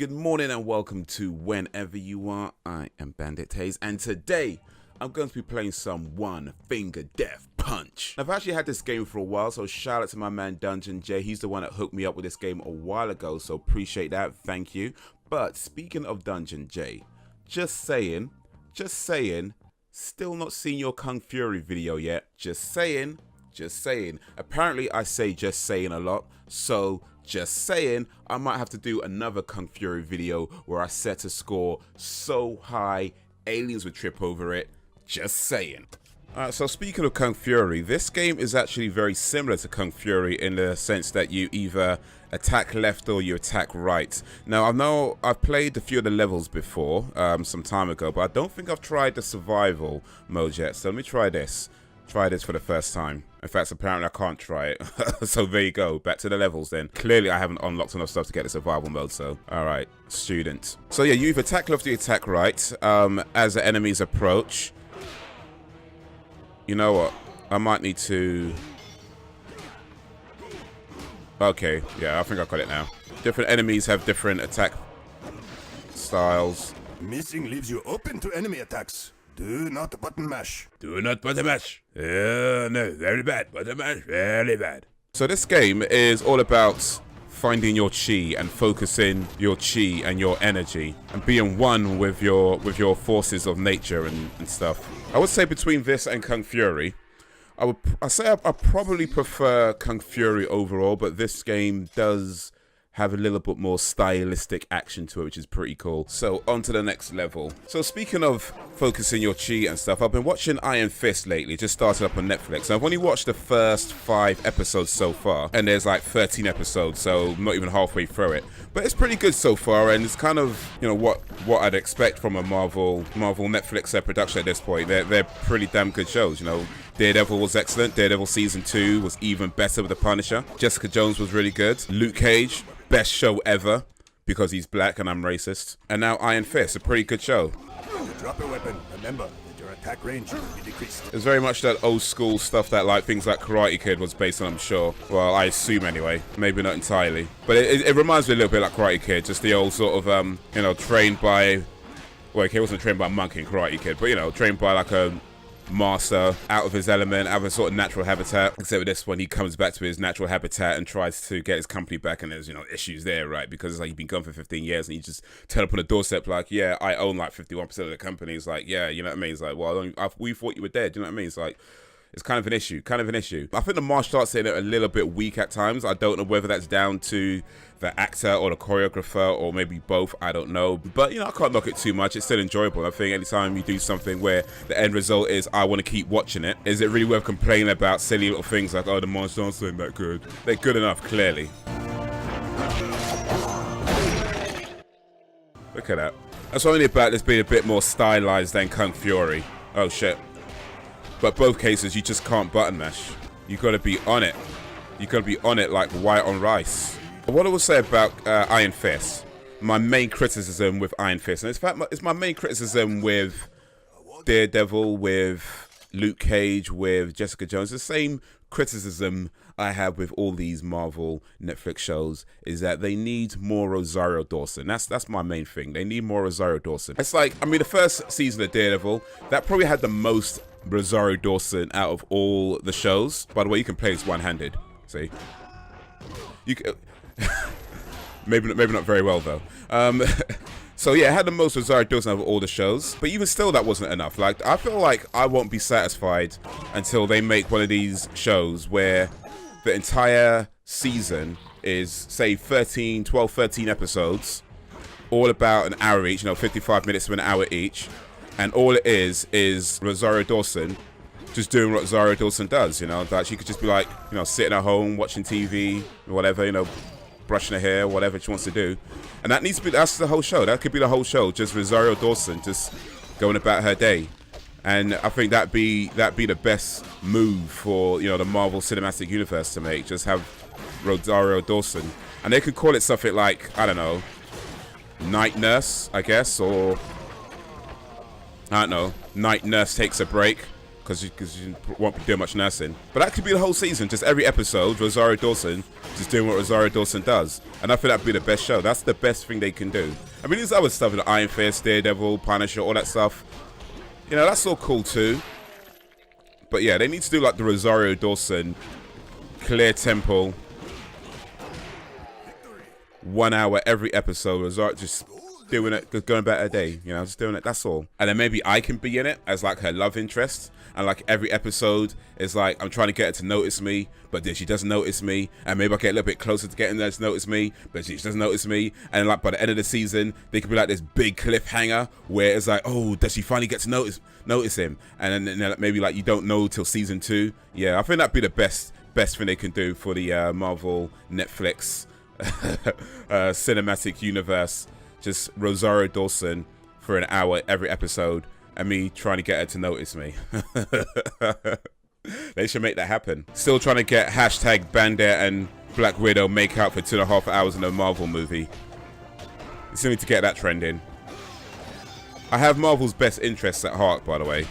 good morning and welcome to Whenever You Are. I am Bandit Haze and today I'm going to be playing some One Finger Death Punch. I've actually had this game for a while, so shout out to my man Dungeon J. He's the one that hooked me up with this game a while ago, so appreciate that, thank you. But speaking of Dungeon J, just saying, still not seen your Kung Fury video yet, just saying. Apparently I say just saying a lot, so just saying, I might have to do another Kung Fury video where I set a score so high aliens would trip over it. Just saying. Alright, so speaking of Kung Fury, this game is actually very similar to Kung Fury in the sense that you either attack left or you attack right. Now, I know I've played a few of the levels before, some time ago, but I don't think I've tried the survival mode yet, so let me try this. Try this for the first time. In fact, apparently I can't try it. So there you go. Back to the levels then. Clearly I haven't unlocked enough stuff to get the survival mode, so. Alright, student. So yeah, you either attack left or you attack right. As the enemies approach. You know what? I might need to... Okay, yeah, I think I got it now. Different enemies have different attack styles. Missing leaves you open to enemy attacks. Do not button mash. Do not button mash. No, very bad. Button mash, very bad. So this game is all about finding your chi and focusing your chi and your energy and being one with your forces of nature and stuff. I would say between this and Kung Fury, I probably prefer Kung Fury overall, but this game does have a little bit more stylistic action to it, which is pretty cool. So on to the next level. So speaking of focusing your chi and stuff, I've been watching Iron Fist lately, just started up on Netflix. I've only watched the first 5 episodes so far, and there's like 13 episodes, so I'm not even halfway through it. But it's pretty good so far, and it's kind of, you know, what I'd expect from a Marvel Netflix production at this point. They're pretty damn good shows, you know. Daredevil was excellent. Daredevil Season 2 was even better with the Punisher. Jessica Jones was really good. Luke Cage, best show ever because he's black and I'm racist. And now Iron Fist, a pretty good show. When you drop a weapon, remember that your attack range will be decreased. It's very much that old school stuff that like things like Karate Kid was based on, I'm sure. Well, I assume anyway. Maybe not entirely. But it reminds me a little bit like Karate Kid. Just the old sort of, you know, trained by... Well, he wasn't trained by a monk in Karate Kid, but, you know, trained by like a master, out of his element, out of a sort of natural habitat. Except with this one, he comes back to his natural habitat and tries to get his company back, and there's, you know, issues there, right? Because it's like you've been gone for 15 years and you just turn up on the doorstep like, yeah, I own like 51% of the company. It's like, yeah, you know what I mean? It's like, well, we thought you were dead, you know what I mean? It's like, it's kind of an issue. I think the martial arts in it are a little bit weak at times. I don't know whether that's down to the actor or the choreographer or maybe both. I don't know. But, you know, I can't knock it too much. It's still enjoyable. I think anytime you do something where the end result is I want to keep watching it, is it really worth complaining about silly little things like, oh, the martial arts aren't that good? They're good enough, clearly. Look at that. That's only about this being a bit more stylized than Kung Fury. Oh, shit. But both cases, you just can't button mash. You gotta be on it. You gotta be on it like white on rice. What I will say about Iron Fist, my main criticism with Iron Fist, and in fact, it's my main criticism with Daredevil, with Luke Cage, with Jessica Jones, the same criticism I have with all these Marvel Netflix shows, is that they need more Rosario Dawson. That's my main thing. They need more Rosario Dawson. It's like, I mean, the first season of Daredevil, that probably had the most Rosario Dawson out of all the shows. By the way, you can play this one-handed. See, you can, maybe not very well though. So yeah, it had the most Rosario Dawson out of all the shows, but even still, that wasn't enough. Like, I feel like I won't be satisfied until they make one of these shows where the entire season is, say, 12, 13 episodes, all about an hour each. You know, 55 minutes to an hour each. And all it is Rosario Dawson just doing what Rosario Dawson does, you know, that she could just be like, you know, sitting at home, watching TV, whatever, you know, brushing her hair, whatever she wants to do. And that needs to be, that's the whole show. That could be the whole show, just Rosario Dawson just going about her day. And I think that'd be the best move for, you know, the Marvel Cinematic Universe to make, just have Rosario Dawson. And they could call it something like, I don't know, Night Nurse, I guess, or... I don't know, Night Nurse Takes a Break, because you won't be doing much nursing. But that could be the whole season, just every episode, Rosario Dawson just doing what Rosario Dawson does. And I think that'd be the best show. That's the best thing they can do. I mean, there's other stuff, like Iron Fist, Daredevil, Punisher, all that stuff. You know, that's all cool too. But yeah, they need to do like the Rosario Dawson, Clear Temple, 1 hour every episode. Rosario just doing it, going about her day, you know, just doing it, that's all. And then maybe I can be in it as like her love interest, and like every episode is like I'm trying to get her to notice me, but then she doesn't notice me, and maybe I get a little bit closer to getting her to notice me, but she doesn't notice me, and like by the end of the season they could be like this big cliffhanger where it's like, oh, does she finally get to notice him, and then maybe like you don't know till season 2. Yeah, I think that'd be the best thing they can do for the Marvel Netflix cinematic universe. Just Rosario Dawson for an hour every episode, and me trying to get her to notice me. They should make that happen. Still trying to get hashtag Bandit and Black Widow make out for 2.5 hours in a Marvel movie. You still need to get that trending. I have Marvel's best interests at heart, by the way.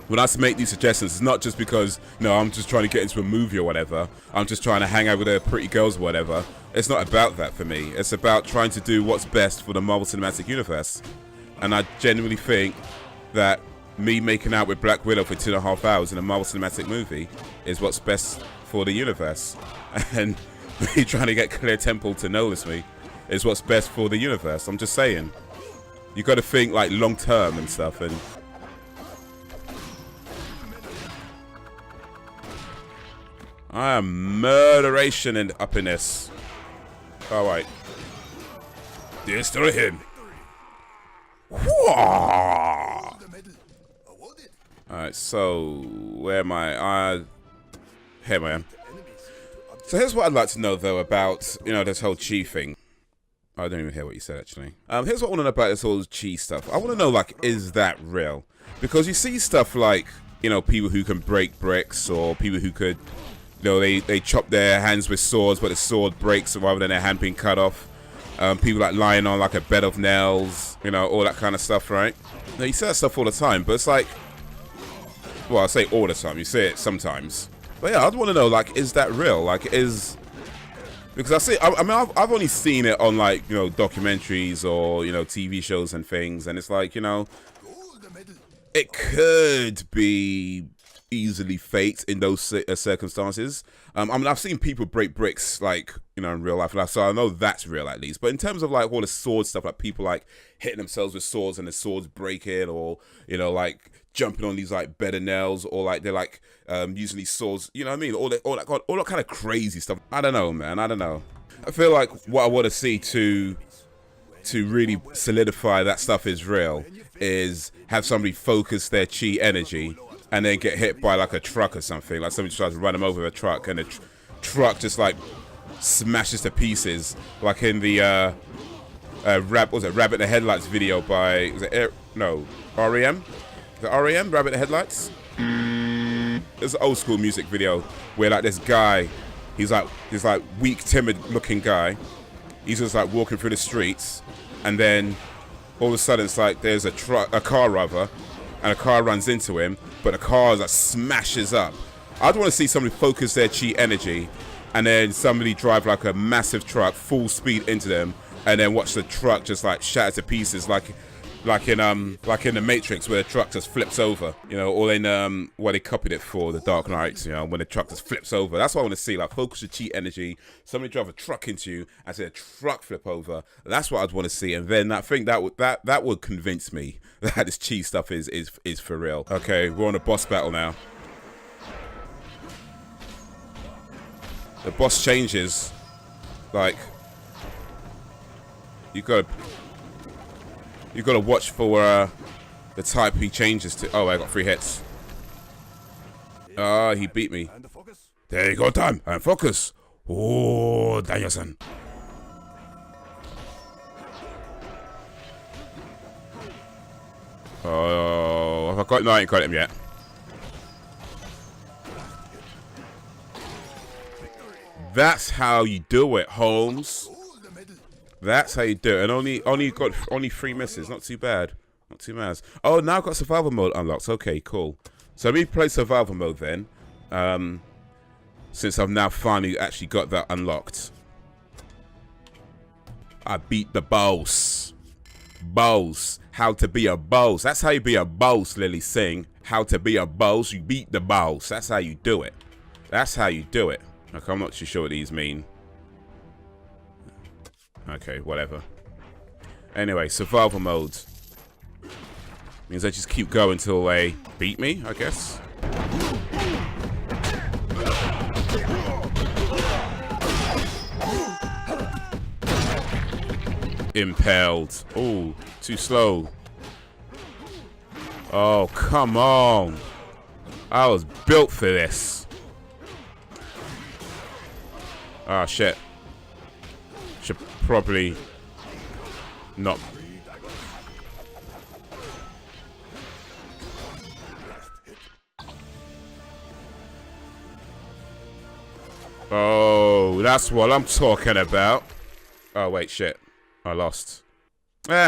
When I make these suggestions, it's not just because, no, I'm just trying to get into a movie or whatever. I'm just trying to hang out with the pretty girls or whatever. It's not about that for me. It's about trying to do what's best for the Marvel Cinematic Universe. And I genuinely think that me making out with Black Widow for 2.5 hours in a Marvel Cinematic movie is what's best for the universe. And me trying to get Clear Temple to notice me is what's best for the universe. I'm just saying. You got to think like long term and stuff. And I am murderation and up in this. Alright. Destroy him. Alright, so where am I? Here I am. So here's what I'd like to know though about, you know, this whole chi thing. I don't even hear what you said actually. Here's what I want to know about this whole chi stuff. I want to know, like, is that real? Because you see stuff like, you know, people who can break bricks, or people who could, you know, they chop their hands with swords, but the sword breaks rather than their hand being cut off. People like lying on like a bed of nails, you know, all that kind of stuff, right? Now, you say that stuff all the time, but it's like, well, I say all the time, you say it sometimes. But yeah, I'd want to know, like, is that real? Like, because I mean, I've only seen it on, like, you know, documentaries or, you know, TV shows and things, and it's like, you know, it could be easily faked in those circumstances. I mean, I've seen people break bricks, like, you know, in real life, so I know that's real at least. But in terms of like all the sword stuff, like people like hitting themselves with swords and the swords breaking, or, you know, like jumping on these like bed of nails, or like they're like using these swords, you know what I mean? All that kind of crazy stuff. I don't know, man. I don't know. I feel like what I want to see to really solidify that stuff is real is have somebody focus their chi energy and then get hit by like a truck or something. Like somebody tries to run them over with a truck, and the truck just like smashes to pieces, like in the Rabbit in the Headlights video by, was it REM? The REM, Rabbit in the Headlights? It's an old school music video where like this guy, he's like weak, timid looking guy. He's just like walking through the streets, and then all of a sudden it's like there's a car rather, and a car runs into him, but the car like smashes up. I'd want to see somebody focus their chi energy, and then somebody drive like a massive truck full speed into them, and then watch the truck just like shatter to pieces, like in the Matrix, where the truck just flips over, you know, or in where they copied it for the Dark Knight, you know, when the truck just flips over. That's what I want to see. Like, focus your chi energy. Somebody drive a truck into you and see a truck flip over. That's what I'd want to see. And then I think that would convince me that this chi stuff is for real. Okay, we're on a boss battle now. The boss changes. Like, you gotta watch for the type he changes to. Oh, I got 3 hits. He beat me. There you go, time and focus. Oh, Danielson. Oh, I ain't got him yet. That's how you do it, Holmes. That's how you do it. And only got 3 misses. Not too bad. Not 2 minutes. Oh, now I've got survival mode unlocked. Okay, cool. So let me play survival mode then. Since I've now finally actually got that unlocked. I beat the boss. Boss. How to be a boss. That's how you be a boss, Lily Singh. How to be a boss. You beat the boss. That's how you do it. That's how you do it. Okay, I'm not too sure what these mean. Okay, whatever. Anyway, survival mode. Means I just keep going till they beat me, I guess. Impaled. Oh, too slow. Oh, come on. I was built for this. Ah, shit. Should probably not. Oh, that's what I'm talking about. Oh, wait, shit. I lost.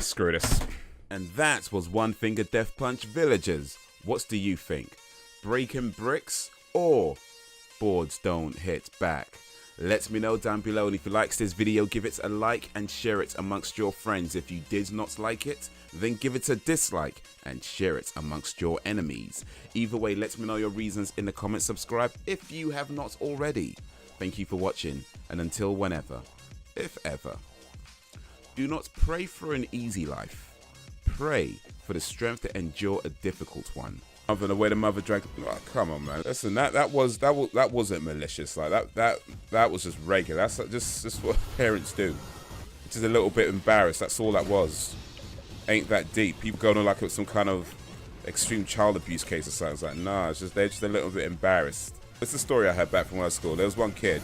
Screw this. And that was One Finger Death Punch Villagers. What do you think? Breaking bricks or boards don't hit back? Let me know down below, and if you liked this video, give it a like and share it amongst your friends. If you did not like it, then give it a dislike and share it amongst your enemies. Either way, let me know your reasons in the comments. Subscribe if you have not already. Thank you for watching, and until whenever, if ever, do not pray for an easy life. Pray for the strength to endure a difficult one. Other than the way the mother drank. Oh, come on, man. Listen, that wasn't malicious. Like that was just regular. That's just what parents do. Just a little bit embarrassed. That's all that was. Ain't that deep. People going on like it was some kind of extreme child abuse case or something. It's like, nah, they're just a little bit embarrassed. It's the story I heard back from when I was at school. There was one kid.